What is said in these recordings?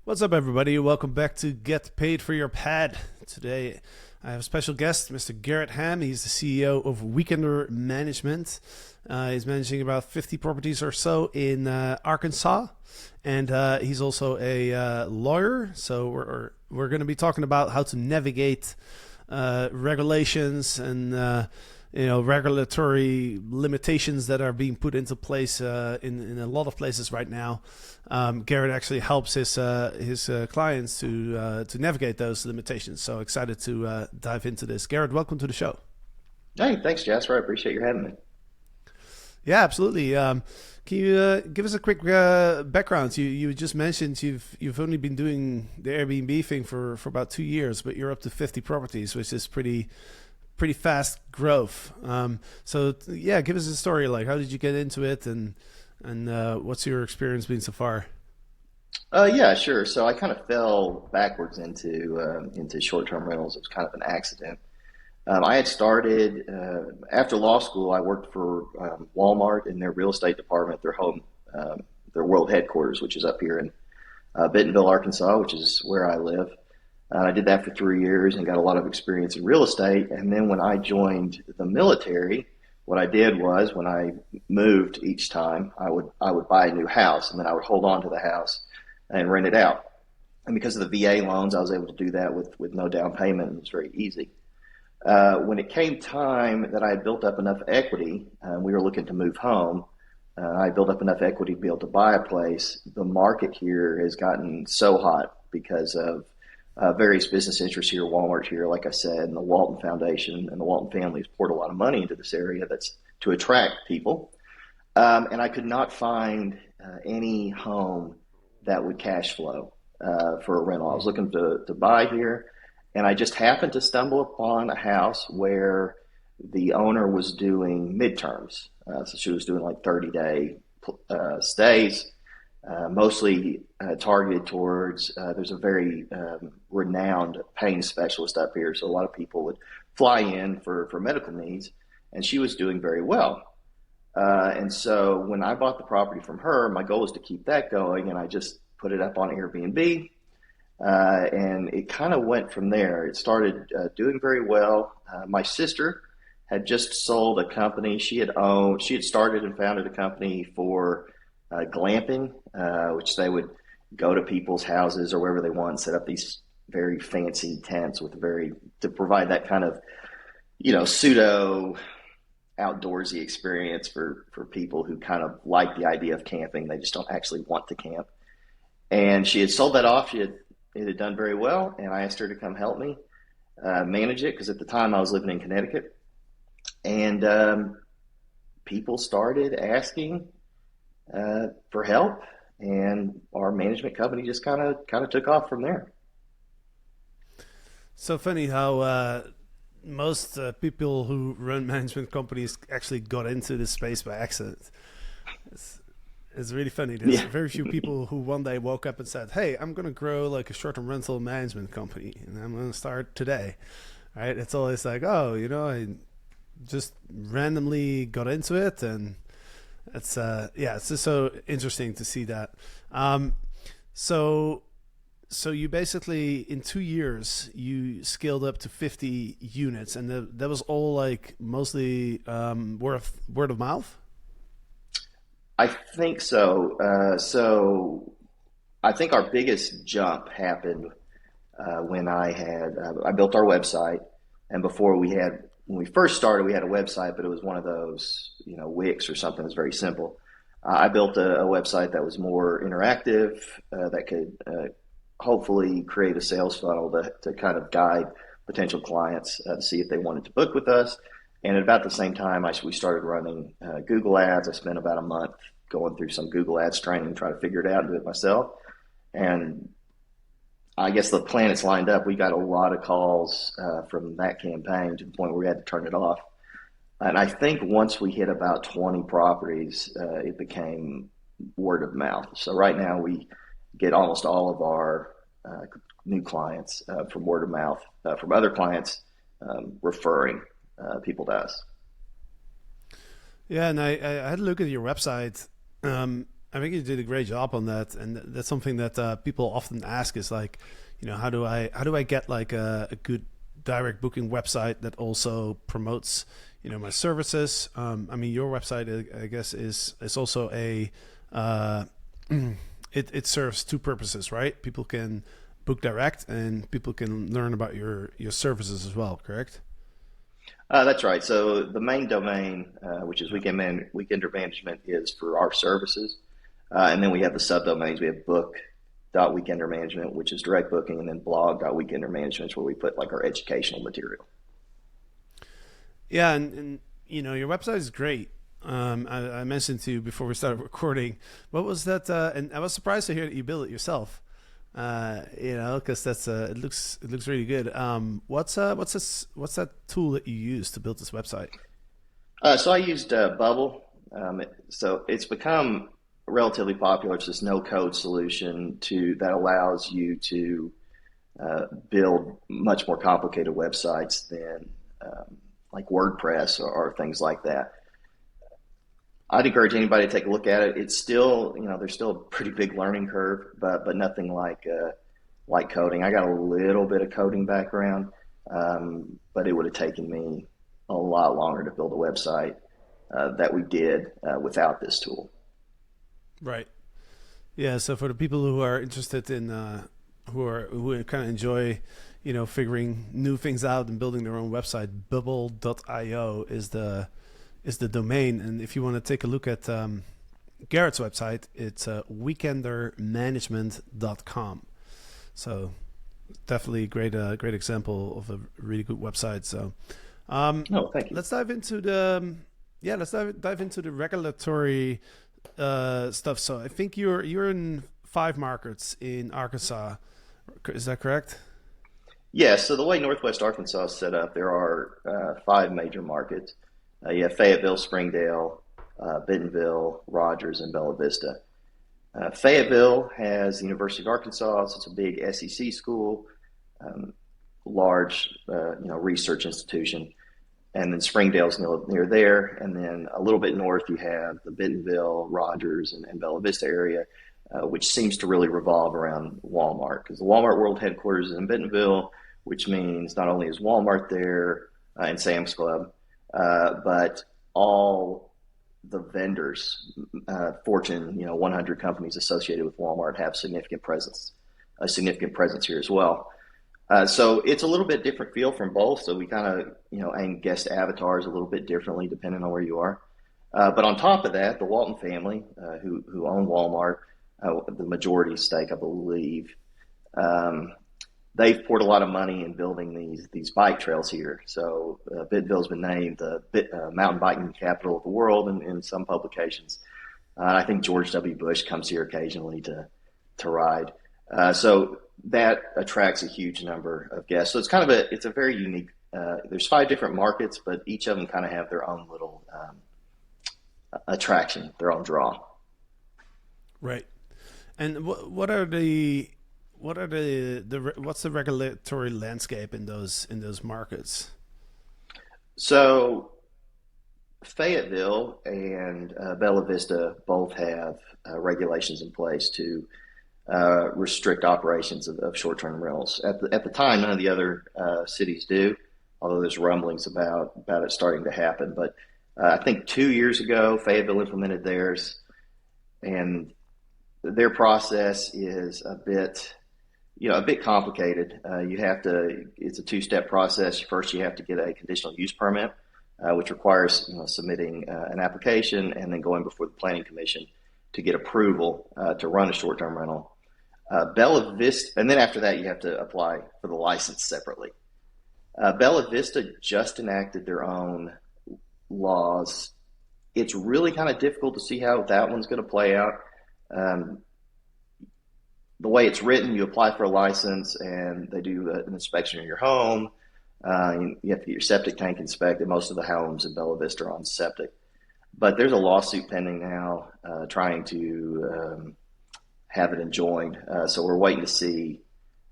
What's up, everybody? Welcome back to Get Paid for Your Pad. Today, I have a special guest, Mr. Garrett Ham. He's the CEO of Weekender Management. He's managing about 50 properties or so in Arkansas, and he's also a lawyer. So we're going to be talking about how to navigate regulations and regulatory limitations that are being put into place in a lot of places right now. Garrett actually helps his clients to navigate those limitations. So excited to dive into this. Garrett, welcome to the show. Hey, thanks, Jasper. I appreciate you having me. Yeah, absolutely. Can you give us a quick background? You just mentioned you've only been doing the Airbnb thing for about 2 years, but you're up to 50 properties, which is pretty fast growth. So yeah, give us a story. Like, how did you get into it, and what's your experience been so far? Yeah, sure. So I kind of fell backwards into short-term rentals. It was kind of an accident. I had started after law school. I worked for Walmart in their real estate department, their world headquarters, which is up here in Bentonville, Arkansas, which is where I live. I did that for 3 years and got a lot of experience in real estate. And then when I joined the military, what I did was when I moved each time, I would buy a new house and then I would hold on to the house and rent it out. And because of the VA loans, I was able to do that with no down payment. It was very easy. When it came time that I had built up enough equity, we were looking to move home. I built up enough equity to be able to buy a place. The market here has gotten so hot because of various business interests here, Walmart here, like I said, and the Walton Foundation and the Walton family has poured a lot of money into this area that's to attract people. And I could not find any home that would cash flow for a rental. I was looking to buy here, and I just happened to stumble upon a house where the owner was doing midterms. So she was doing like 30-day stays, mostly targeted towards, there's a very renowned pain specialist up here. So a lot of people would fly in for medical needs, and she was doing very well. And so when I bought the property from her, my goal was to keep that going, and I just put it up on Airbnb. And it kind of went from there. It started doing very well. My sister had just sold a company. She had started and founded a company for glamping, which they would go to people's houses or wherever they want and set up these very fancy tents to provide that kind of, pseudo outdoorsy experience for people who kind of like the idea of camping. They just don't actually want to camp. And she had sold that off. It had done very well, and I asked her to come help me manage it because at the time I was living in Connecticut, and people started asking for help, and our management company just kind of took off from there. So funny how most people who run management companies actually got into this space by accident. It's really funny. There's Yeah. very few people who one day woke up and said, "Hey, I'm going to grow like a short-term rental management company, and I'm going to start today." Right? It's always like, "Oh, I just randomly got into it," and it's just so interesting to see that. So so you basically in 2 years you scaled up to 50 units, and that was all like mostly word of mouth. I think so. So I think our biggest jump happened when I built our website, and when we first started, we had a website, but it was one of those, Wix or something that's very simple. I built a website that was more interactive, that could hopefully create a sales funnel to kind of guide potential clients to see if they wanted to book with us. And at about the same time, we started running Google Ads. I spent about a month going through some Google Ads training, trying to figure it out and do it myself. And I guess the planets lined up. We got a lot of calls from that campaign to the point where we had to turn it off. And I think once we hit about 20 properties, it became word of mouth. So right now we get almost all of our new clients from word of mouth, from other clients referring people to us. Yeah, and I had a look at your website, I think you did a great job on that, and that's something that people often ask is like, how do I get like a good direct booking website that also promotes, my services. I mean, your website, I guess, is also a it serves two purposes, right? People can book direct, and people can learn about your services as well. Correct? That's right. So the main domain, which is Weekender Management, is for our services. And then we have the subdomains. We have book.weekendermanagement, which is direct booking, and then blog.weekendermanagement, is where we put like our educational material. Yeah, and your website is great. I mentioned to you before we started recording. What was that? And I was surprised to hear that you built it yourself. Because that's it looks really good. What's that tool that you use to build this website? So I used Bubble. So it's become relatively popular. It's this no-code solution that allows you to build much more complicated websites than like WordPress or things like that. I'd encourage anybody to take a look at it. It's still, there's still a pretty big learning curve, but nothing like coding. I got a little bit of coding background, but it would have taken me a lot longer to build a website that we did without this tool. Right. Yeah. So for the people who are interested in who kind of enjoy, figuring new things out and building their own website, bubble.io is the domain. And if you want to take a look at Garrett's website, it's weekendermanagement.com. So definitely great example of a really good website. So Thank you. let's dive into the regulatory stuff. So I think you're in 5 markets in Arkansas. Is that correct? Yeah, so the way Northwest Arkansas is set up, there are 5 major markets. You have Fayetteville, Springdale, Bentonville, Rogers, and Bella Vista. Fayetteville has the University of Arkansas, so it's a big SEC school, large research institution. And then Springdale's near there, and then a little bit north you have the Bentonville, Rogers, and Bella Vista area, which seems to really revolve around Walmart, because the Walmart World headquarters is in Bentonville, which means not only is Walmart there and Sam's Club, but all the vendors, Fortune 100 companies associated with Walmart have a significant presence here as well. So it's a little bit different feel from both. So we kind of aim guest avatars a little bit differently depending on where you are. But on top of that, the Walton family, who own Walmart, the majority stake, I believe, they've poured a lot of money in building these bike trails here. So Bentonville's been named the mountain biking capital of the world in some publications. I think George W. Bush comes here occasionally to ride. So that attracts a huge number of guests. So it's a very unique. There's 5 different markets, but each of them kind of have their own little attraction, their own draw. Right. And what's the regulatory landscape in those markets? So Fayetteville and Bella Vista both have regulations in place to restrict operations of short-term rentals. At the time, none of the other cities do, although there's rumblings about it starting to happen. But I think 2 years ago, Fayetteville implemented theirs, and their process is a bit complicated. It's a 2-step process. First, you have to get a conditional use permit, which requires submitting an application and then going before the planning commission to get approval to run a short-term rental. Bella Vista, and then after that, you have to apply for the license separately. Bella Vista just enacted their own laws. It's really kind of difficult to see how that one's going to play out. The way it's written, you apply for a license and they do an inspection of your home. You have to get your septic tank inspected. Most of the homes in Bella Vista are on septic. But there's a lawsuit pending now trying to have it enjoined. So we're waiting to see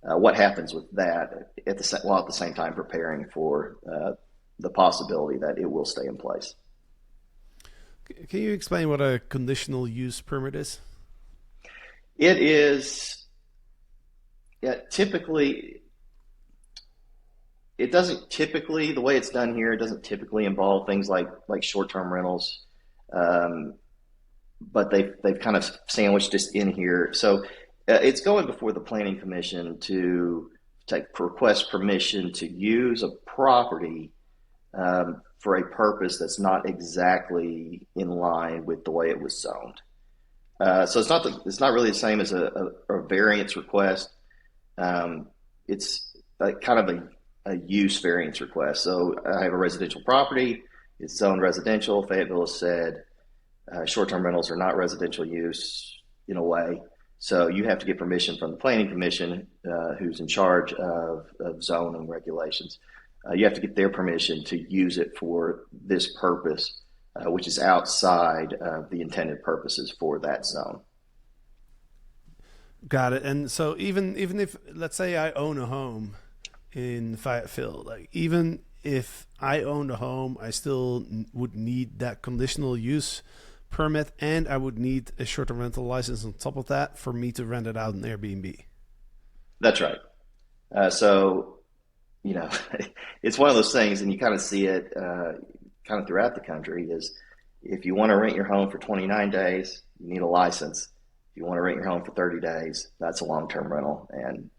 what happens with that while at the same time preparing for the possibility that it will stay in place. Can you explain what a conditional use permit is? It is, yeah, typically, it doesn't typically, the way it's done here, it doesn't typically involve things like short-term rentals. Um, but they've kind of sandwiched this in here. So it's going before the planning commission to take request permission to use a property for a purpose that's not exactly in line with the way it was zoned. So it's not really the same as a variance request. Um, it's kind of a use variance request. So I have a residential property. It's zoned residential. Fayetteville has said short-term rentals are not residential use in a way. So you have to get permission from the planning commission, who's in charge of zoning regulations. You have to get their permission to use it for this purpose, which is outside of the intended purposes for that zone. Got it. And so even if, let's say, I own a home in Fayetteville, like even if I owned a home, I still would need that conditional use permit, and I would need a short-term rental license on top of that for me to rent it out in Airbnb. That's right. So, you know, it's one of those things, and you kind of see it kind of throughout the country, is if you want to rent your home for 29 days, you need a license. If you want to rent your home for 30 days, that's a long-term rental, and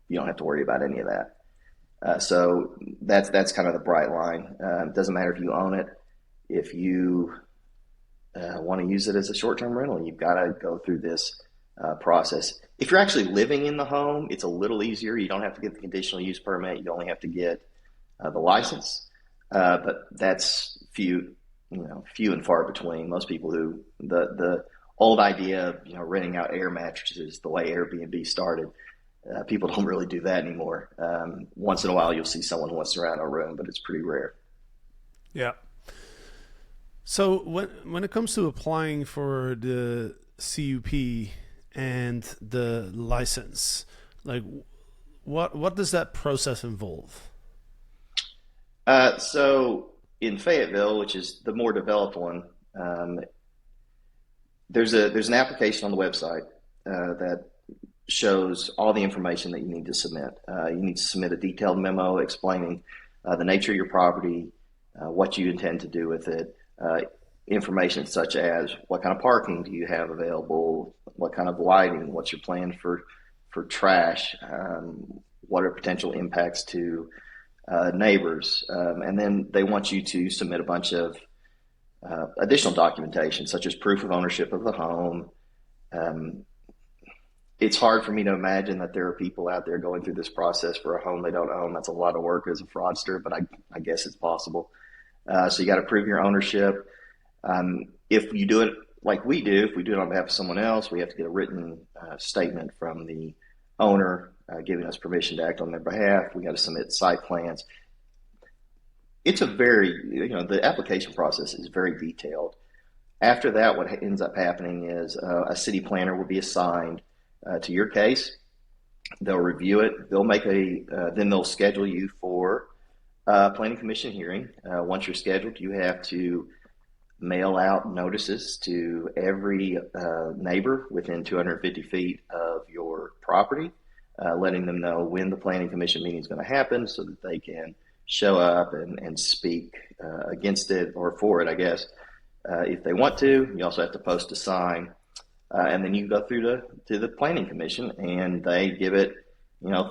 you don't have to worry about any of that. So that's kind of the bright line. It doesn't matter if you own it. If you want to use it as a short-term rental, you've got to go through this process. If you're actually living in the home, it's a little easier. You don't have to get the conditional use permit. You only have to get the license. But that's few and far between. Most people who the old idea of renting out air mattresses, the way Airbnb started, people don't really do that anymore. Once in a while, you'll see someone who wants to rent a room, but it's pretty rare. Yeah. So when it comes to applying for the CUP and the license, like what does that process involve? So in Fayetteville, which is the more developed one, um, there's an application on the website that shows all the information that you need to submit. You need to submit a detailed memo explaining the nature of your property, what you intend to do with it, information such as what kind of parking do you have available, what kind of lighting, what's your plan for trash, what are potential impacts to neighbors, and then they want you to submit a bunch of additional documentation such as proof of ownership of the home. Um, it's hard for me to imagine that there are people out there going through this process for a home they don't own. That's a lot of work as a fraudster, but I guess it's possible. So you got to prove your ownership. If you do it like we do, if we do it on behalf of someone else, we have to get a written statement from the owner giving us permission to act on their behalf. We got to submit site plans. It's a the application process is very detailed. After that, what ends up happening is a city planner will be assigned to your case. They'll review it. Then they'll schedule you for a planning commission hearing. Once you're scheduled, you have to mail out notices to every neighbor within 250 feet of your property, letting them know when the planning commission meeting is going to happen so that they can show up and speak against it or for it, I guess, if they want to. You also have to post a sign. And then you go through to the planning commission, and they give it,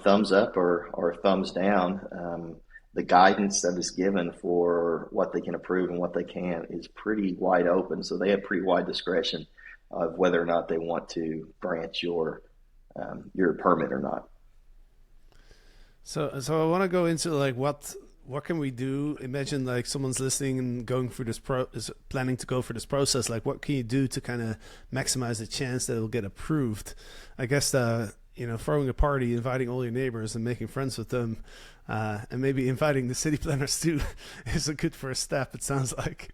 thumbs up or thumbs down. The guidance that is given for what they can approve and what they can't is pretty wide open. So they have pretty wide discretion of whether or not they want to grant your permit or not. So I want to go into like what can we do? Imagine like someone's listening and going through is planning to go through this process. Like, what can you do to kind of maximize the chance that it'll get approved? I guess throwing a party, inviting all your neighbors and making friends with them, and maybe inviting the city planners too is a good first step. It sounds like.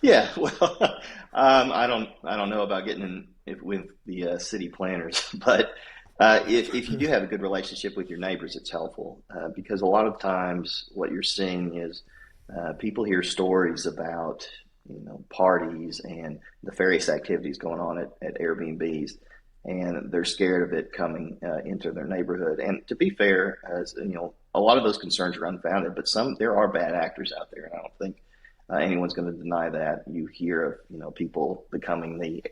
Yeah, well, I don't know about getting with the city planners, but if you do have a good relationship with your neighbors, it's helpful because a lot of times what you're seeing is people hear stories about parties and nefarious activities going on at Airbnbs, and they're scared of it coming into their neighborhood. And to be fair, as you know, a lot of those concerns are unfounded, but there are bad actors out there, and I don't think anyone's going to deny that. You hear of people becoming the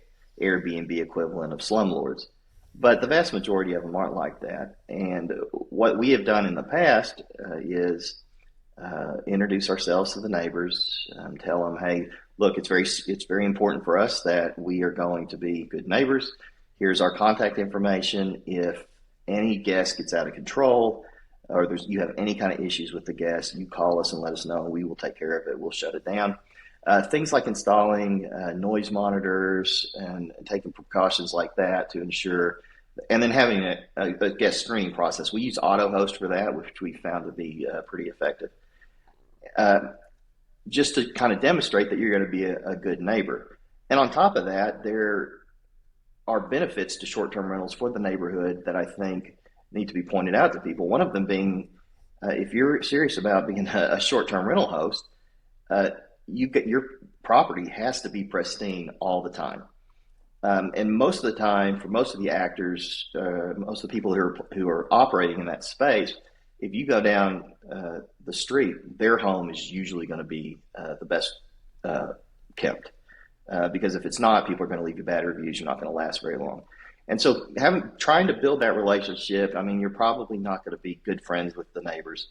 Airbnb equivalent of slumlords, but the vast majority of them aren't like that. And what we have done in the past is introduce ourselves to the neighbors, tell them, hey, look, it's very important for us that we are going to be good neighbors. Here's our contact information. If any guest gets out of control or you have any kind of issues with the guest, you call us and let us know. We will take care of it. We'll shut it down. Things like installing noise monitors and taking precautions like that to ensure, and then having a guest screening process. We use AutoHost for that, which we found to be pretty effective. Just to kind of demonstrate that you're going to be a good neighbor. And on top of that, there are benefits to short-term rentals for the neighborhood that I think need to be pointed out to people. One of them being, if you're serious about being a short-term rental host, your property has to be pristine all the time. And most of the time, for most of the actors, most of the people who are operating in that space, if you go down the street, their home is usually going to be the best kept. Because if it's not, people are going to leave you bad reviews. You're not going to last very long. And so trying to build that relationship, I mean, you're probably not going to be good friends with the neighbors.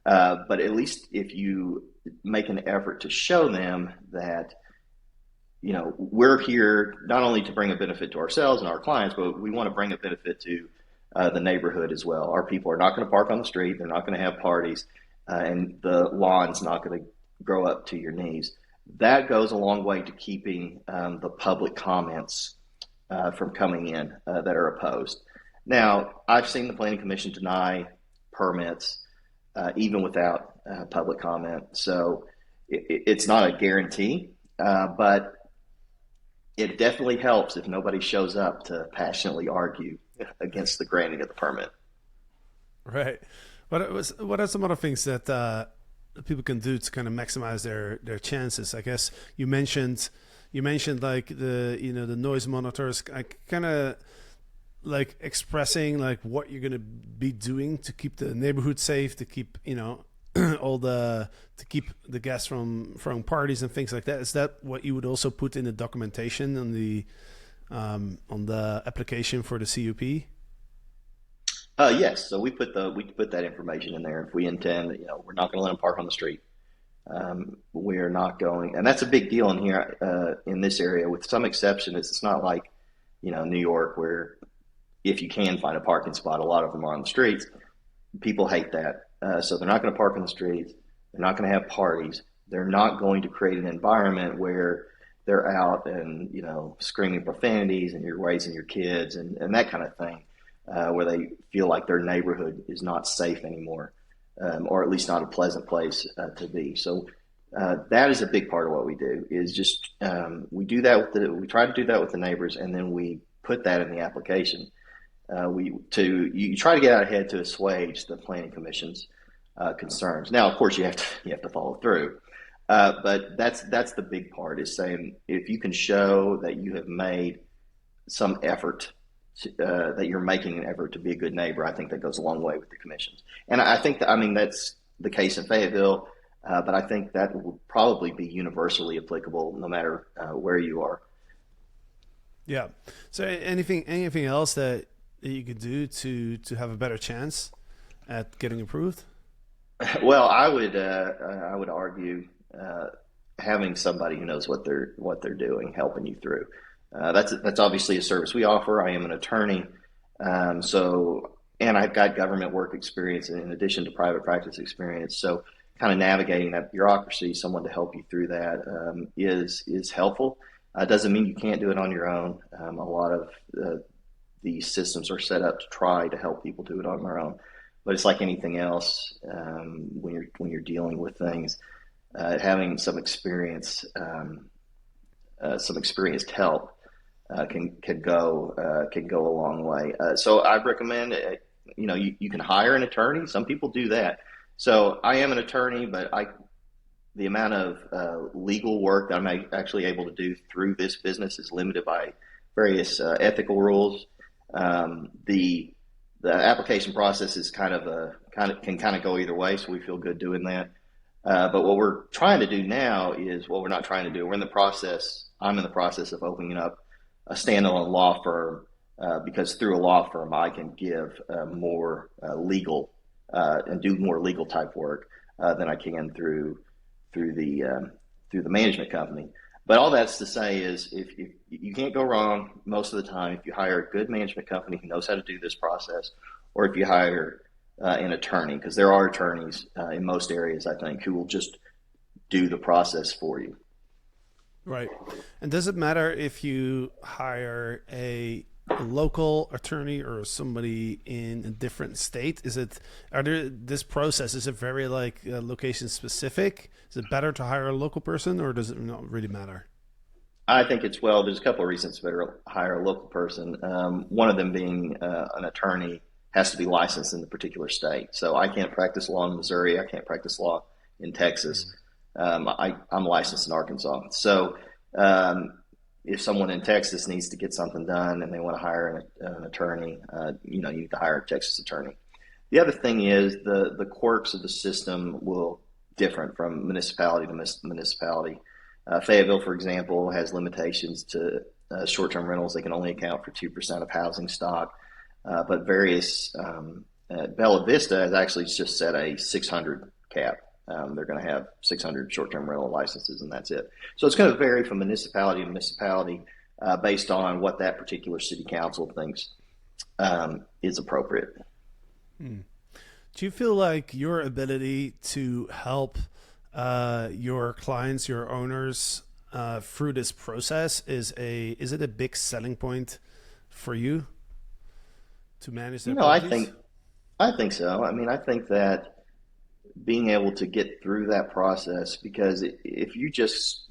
But at least if you make an effort to show them that, we're here not only to bring a benefit to ourselves and our clients, but we want to bring a benefit to the neighborhood as well. Our people are not going to park on the street. They're not going to have parties, and the lawn's not going to grow up to your knees. That goes a long way to keeping the public comments from coming in that are opposed. Now, I've seen the Planning Commission deny permits even without public comment. So it's not a guarantee, but it definitely helps if nobody shows up to passionately argue against the granting of the permit. Right. What are some other things that people can do to kind of maximize their chances? I guess you mentioned like the noise monitors. I kind of like expressing like what you're going to be doing to keep the neighborhood safe, to keep to keep the guests from parties and things like that. Is that what you would also put in the documentation on the application for the CUP? Yes. So we put that information in there. If we intend, we're not going to let them park on the street. We're not going, and that's a big deal in here in this area. With some exceptions, it's not like New York, where if you can find a parking spot, a lot of them are on the streets. People hate that, so they're not going to park on the streets. They're not going to have parties. They're not going to create an environment where they're out and screaming profanities and you're raising your kids and that kind of thing. Where they feel like their neighborhood is not safe anymore, or at least not a pleasant place to be. So that is a big part of what we do. Is just we try to do that with the neighbors, and then we put that in the application. You try to get out ahead to assuage the Planning Commission's concerns. Now, of course, you have to follow through, but that's the big part, is saying if you can show that you have made some effort. That you're making an effort to be a good neighbor, I think that goes a long way with the commissions. And I think that's the case in Fayetteville, but I think that will probably be universally applicable no matter where you are. Yeah. So anything else that you could do to have a better chance at getting approved? Well, I would argue having somebody who knows what they're doing, helping you through. That's obviously a service we offer. I am an attorney, and I've got government work experience in addition to private practice experience. So kind of navigating that bureaucracy, someone to help you through that is helpful. Doesn't mean you can't do it on your own. A lot of these systems are set up to try to help people do it on their own. But it's like anything else when you're dealing with things. Having some experience, some experienced help can go a long way. So I recommend you can hire an attorney. Some people do that. So I am an attorney, but the amount of legal work that I'm actually able to do through this business is limited by various ethical rules. The application process is can kind of go either way, so we feel good doing that. But what we're trying to do now is what we're not trying to do. We're in the process. I'm in the process of opening up a standalone law firm because through a law firm I can give more legal and do more legal type work than I can through the management company. But all that's to say is if you can't go wrong most of the time if you hire a good management company who knows how to do this process, or if you hire an attorney, because there are attorneys in most areas, I think, who will just do the process for you. Right. And does it matter if you hire a local attorney or somebody in a different state? This process, is it very like location specific? Is it better to hire a local person, or does it not really matter? I think there's a couple of reasons it's better to hire a local person. One of them being an attorney has to be licensed in the particular state. So I can't practice law in Missouri. I can't practice law in Texas. I'm licensed in Arkansas. So if someone in Texas needs to get something done and they want to hire an attorney, you need to hire a Texas attorney. The other thing is the quirks of the system will different from municipality to municipality. Fayetteville, for example, has limitations to short-term rentals. They can only account for 2% of housing stock. But Bella Vista has actually just set a 600 cap. They're going to have 600 short-term rental licenses, and that's it. So it's going to vary from municipality to municipality based on what that particular city council thinks is appropriate. Do you feel like your ability to help your clients, your owners, through this process is it a big selling point for you to manage their properties? I think so. I mean, I think that being able to get through that process, because if you're just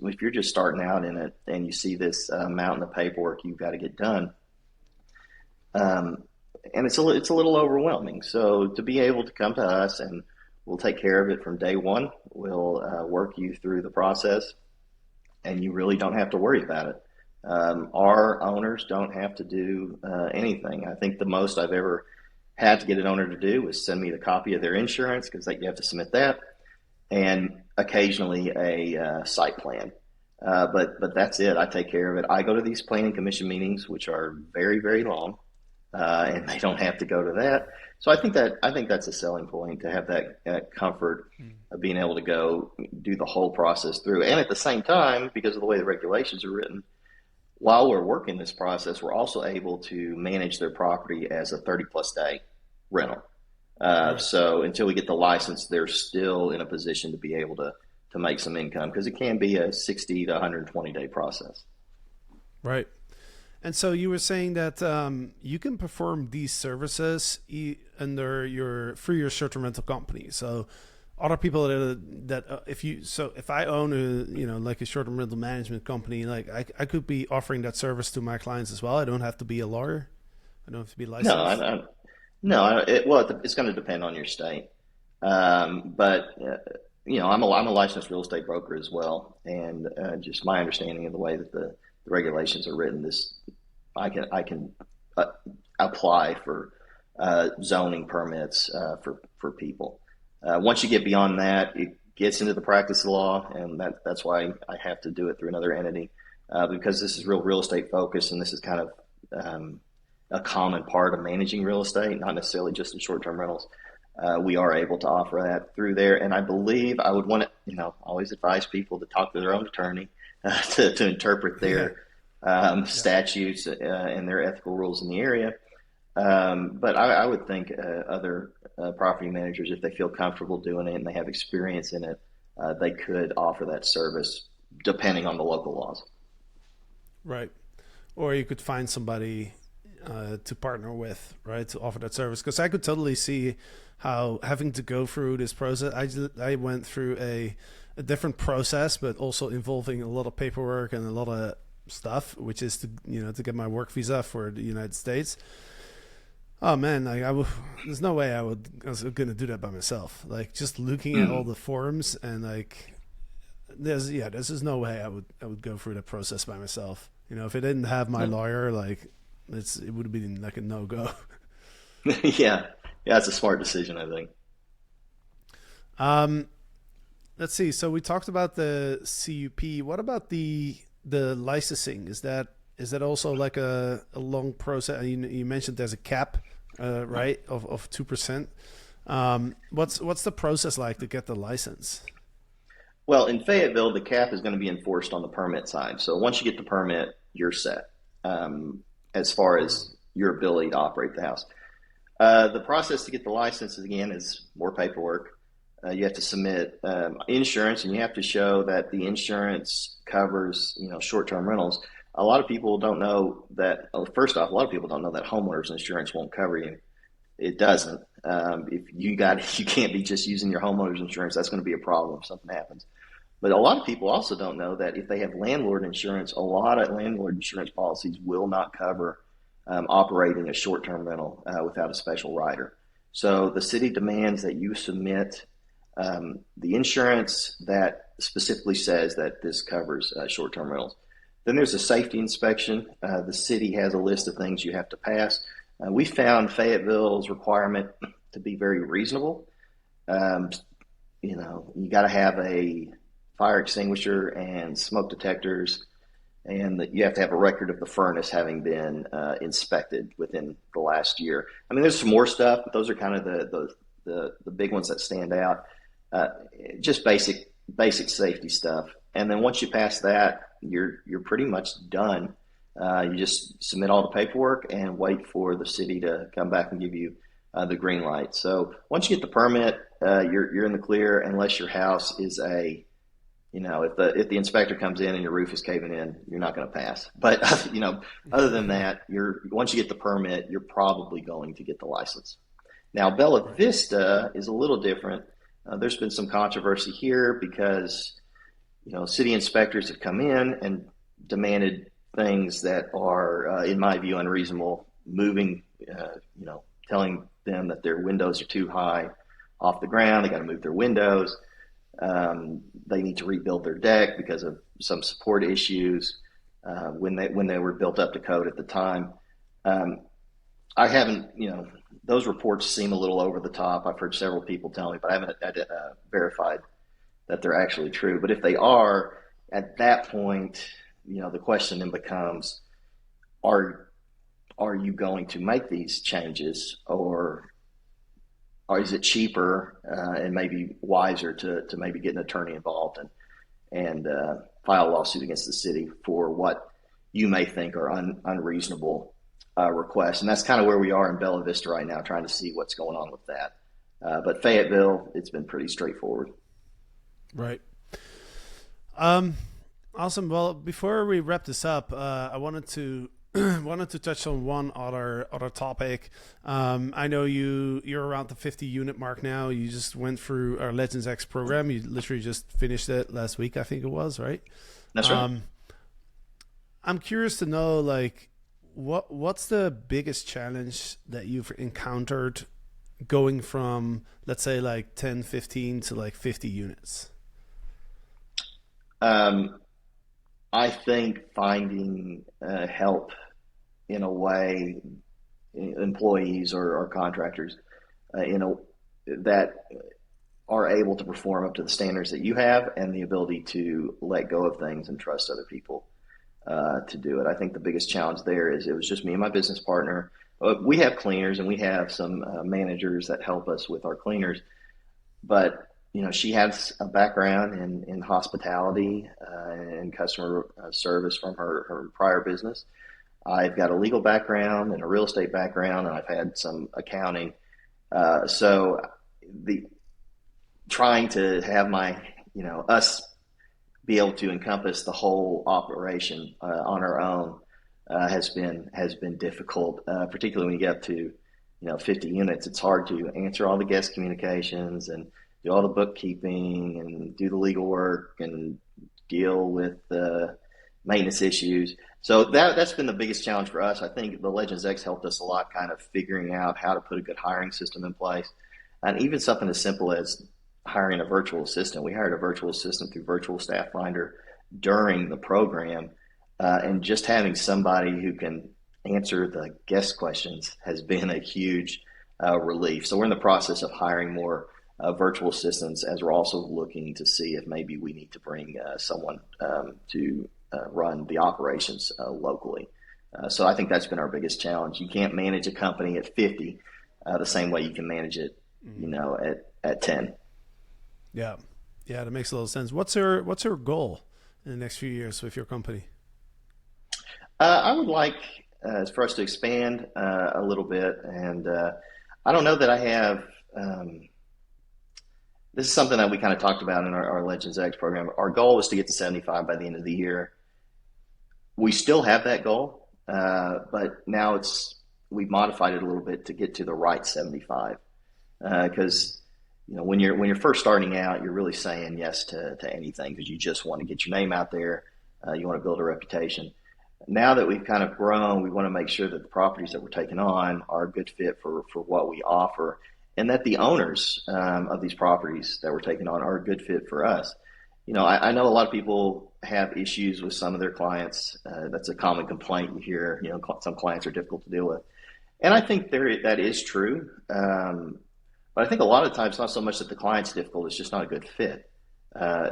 starting out in it and you see this mountain of paperwork you've got to get done, and it's a little overwhelming. So to be able to come to us and we'll take care of it from day one, we'll work you through the process, and you really don't have to worry about it. Our owners don't have to do anything. I think the most I've ever had to get an owner to do was send me the copy of their insurance, because you have to submit that, and occasionally a site plan. But that's it. I take care of it. I go to these planning commission meetings, which are very, very long, and they don't have to go to that. So I think that's a selling point, to have that comfort of being able to go do the whole process through. And at the same time, because of the way the regulations are written, while we're working this process, we're also able to manage their property as a 30-plus day rental. So until we get the license, they're still in a position to be able to make some income, because it can be a 60 to 120-day process. Right. And so you were saying that you can perform these services through your short-term rental company. So other people if I own a short-term rental management company, like I could be offering that service to my clients as well. I don't have to be a lawyer. I don't have to be licensed. It's going to depend on your state. But I'm a licensed real estate broker as well, and just my understanding of the way that the regulations are written, I can apply for zoning permits for people. Once you get beyond that, it gets into the practice of law, and that's why I have to do it through another entity, because this is real estate focused, and this is kind of a common part of managing real estate, not necessarily just in short-term rentals. We are able to offer that through there, and I believe I would want to, always advise people to talk to their own attorney to interpret their statutes and their ethical rules in the area. But I would think other property managers, if they feel comfortable doing it and they have experience in it, they could offer that service depending on the local laws. Right. Or you could find somebody to partner with, right, to offer that service. Because I could totally see how having to go through this process, I went through a different process, but also involving a lot of paperwork and a lot of stuff, which is to get my work visa for the United States. Oh man, there's no way I was going to do that by myself. Like, just looking at all the forms, and there's just no way I would go through the process by myself. If I didn't have my lawyer, it would have been like a no go. Yeah, yeah, it's a smart decision, I think. Um, let's see. So we talked about the CUP. What about the licensing? Is that also like a long process? You mentioned there's a cap, right, of 2%. What's the process like to get the license? Well, in Fayetteville, the cap is going to be enforced on the permit side. So once you get the permit, you're set as far as your ability to operate the house. The process to get the license again is more paperwork. You have to submit insurance, and you have to show that the insurance covers, short-term rentals. A lot of people don't know that. Well, first off, a lot of people don't know that homeowners insurance won't cover you. It doesn't. If you can't be just using your homeowners insurance. That's going to be a problem if something happens. But a lot of people also don't know that if they have landlord insurance, a lot of landlord insurance policies will not cover operating a short-term rental without a special rider. So the city demands that you submit the insurance that specifically says that this covers short-term rentals. Then there's a safety inspection. The city has a list of things you have to pass. We found Fayetteville's requirement to be very reasonable. Um, you got to have a fire extinguisher and smoke detectors, and that you have to have a record of the furnace having been inspected within the last year. I mean, there's some more stuff, but those are kind of the big ones that stand out. Uh, just basic safety stuff. And then once you pass that, you're pretty much done. You just submit all the paperwork and wait for the city to come back and give you the green light. So once you get the permit, you're in the clear unless your house is if the inspector comes in and your roof is caving in, you're not going to pass. But other than that, once you get the permit, you're probably going to get the license. Now, Bella Vista is a little different. There's been some controversy here because city inspectors have come in and demanded things that are, in my view, unreasonable. Moving, telling them that their windows are too high off the ground. They got to move their windows. They need to rebuild their deck because of some support issues when they were built up to code at the time. I haven't, those reports seem a little over the top. I've heard several people tell me, but I haven't verified that they're actually true. But if they are, at that point, the question then becomes, are you going to make these changes, or is it cheaper and maybe wiser to maybe get an attorney involved and file a lawsuit against the city for what you may think are unreasonable requests? And that's kind of where we are in Bella Vista right now, trying to see what's going on with that. But Fayetteville, it's been pretty straightforward. Right. Awesome. Well, before we wrap this up, I wanted to touch on one other topic. I know you're around the 50 unit mark now. You just went through our Legends X program. You literally just finished it last week, I think it was, right? That's right. I'm curious to know, like, what's the biggest challenge that you've encountered going from, let's say, like 10, 15 to like 50 units? I think finding help in a way, employees or contractors, that are able to perform up to the standards that you have, and the ability to let go of things and trust other people to do it. I think the biggest challenge there is it was just me and my business partner. We have cleaners and we have some managers that help us with our cleaners, but she has a background in hospitality and customer service from her prior business. I've got a legal background and a real estate background, and I've had some accounting. So the trying to have us be able to encompass the whole operation on our own has been difficult, particularly when you get up to 50 units. It's hard to answer all the guest communications and do all the bookkeeping and do the legal work and deal with maintenance issues. So that's been the biggest challenge for us. I think the Legends X helped us a lot, kind of figuring out how to put a good hiring system in place, and even something as simple as hiring a virtual assistant. We hired a virtual assistant through Virtual Staff Finder during the program, and just having somebody who can answer the guest questions has been a huge relief. So we're in the process of hiring more virtual assistants, as we're also looking to see if maybe we need to bring someone to run the operations locally. So I think that's been our biggest challenge. You can't manage a company at 50 the same way you can manage it, at 10. Yeah, yeah, that makes a little sense. What's your goal in the next few years with your company? I would like for us to expand a little bit, and I don't know that I have. This is something that we kind of talked about in our Legends X program. Our goal was to get to 75 by the end of the year. We still have that goal, but now we've modified it a little bit to get to the right 75. Because when you're first starting out, you're really saying yes to anything because you just want to get your name out there. You want to build a reputation. Now that we've kind of grown, we want to make sure that the properties that we're taking on are a good fit for what we offer, and that the owners of these properties that we're taking on are a good fit for us. I know a lot of people have issues with some of their clients. That's a common complaint you hear. Some clients are difficult to deal with, and I think that is true. But I think a lot of times it's not so much that the client's difficult; it's just not a good fit.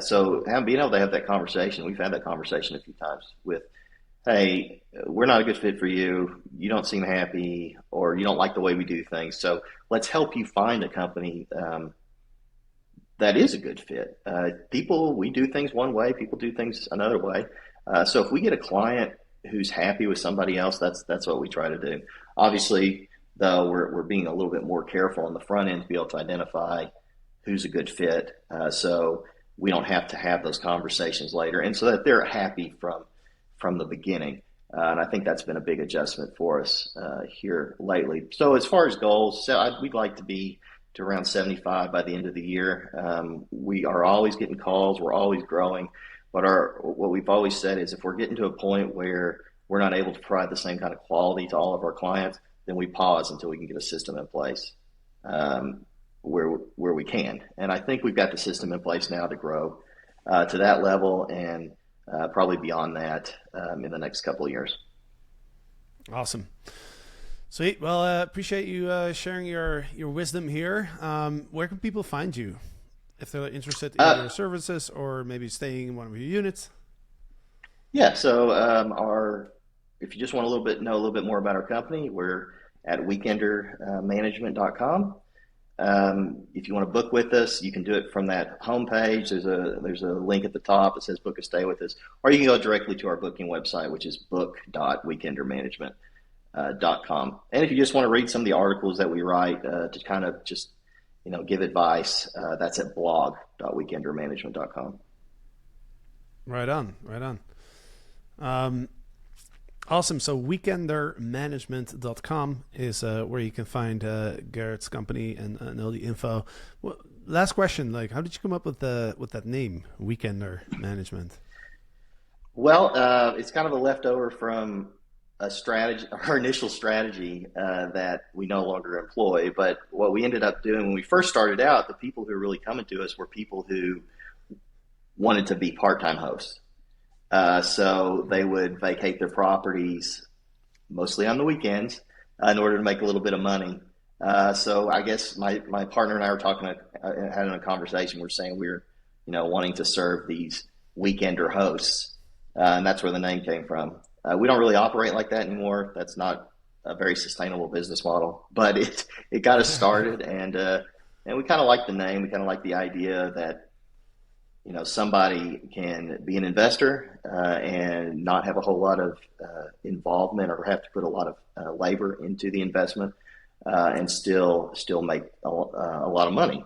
So being able to have that conversation, we've had that conversation a few times with, hey, we're not a good fit for you. You don't seem happy, or you don't like the way we do things. So let's help you find a company that is a good fit. We do things one way, people do things another way. So if we get a client who's happy with somebody else, that's what we try to do. Obviously, though, we're being a little bit more careful on the front end to be able to identify who's a good fit, so we don't have to have those conversations later, and so that they're happy from the beginning. And I think that's been a big adjustment for us here lately. So as far as goals, we'd like to be to around 75 by the end of the year. We are always getting calls. We're always growing. But what we've always said is if we're getting to a point where we're not able to provide the same kind of quality to all of our clients, then we pause until we can get a system in place where we can. And I think we've got the system in place now to grow to that level, and probably beyond that in the next couple of years. Awesome. Sweet. Well, appreciate you sharing your wisdom here. Where can people find you if they're interested in your services or maybe staying in one of your units? Yeah. So if you just want know a little bit more about our company, we're at weekendermanagement.com. If you want to book with us, you can do it from that homepage. There's a link at the top that says book a stay with us, or you can go directly to our booking website, which is book.weekendermanagement.com. And if you just want to read some of the articles that we write to kind of just give advice, that's at blog.weekendermanagement.com. Right on. Awesome. So weekendermanagement.com is where you can find Garrett's company and all the info. Well, last question, how did you come up with that name, Weekender Management? Well, it's kind of a leftover from our initial strategy that we no longer employ. But what we ended up doing when we first started out, the people who were really coming to us were people who wanted to be part-time hosts. So they would vacate their properties mostly on the weekends in order to make a little bit of money. So I guess my partner and I were having a conversation. We're saying we're, wanting to serve these weekender hosts, and that's where the name came from. We don't really operate like that anymore. That's not a very sustainable business model, but it got us started, and we kind of like the name. We kind of like the idea that somebody can be an investor and not have a whole lot of involvement or have to put a lot of labor into the investment and still make a lot of money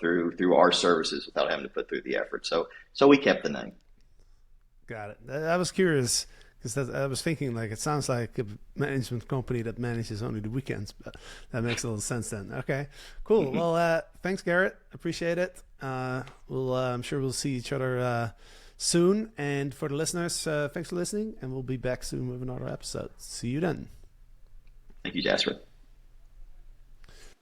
through our services without having to put through the effort. So we kept the name. Got it. I was curious because I was thinking it sounds like a management company that manages only the weekends, but that makes a little sense then. Okay, cool. Well, thanks, Garrett. Appreciate it. I'm sure we'll see each other soon. And for the listeners, thanks for listening, and we'll be back soon with another episode. See you then. Thank you, Jasper.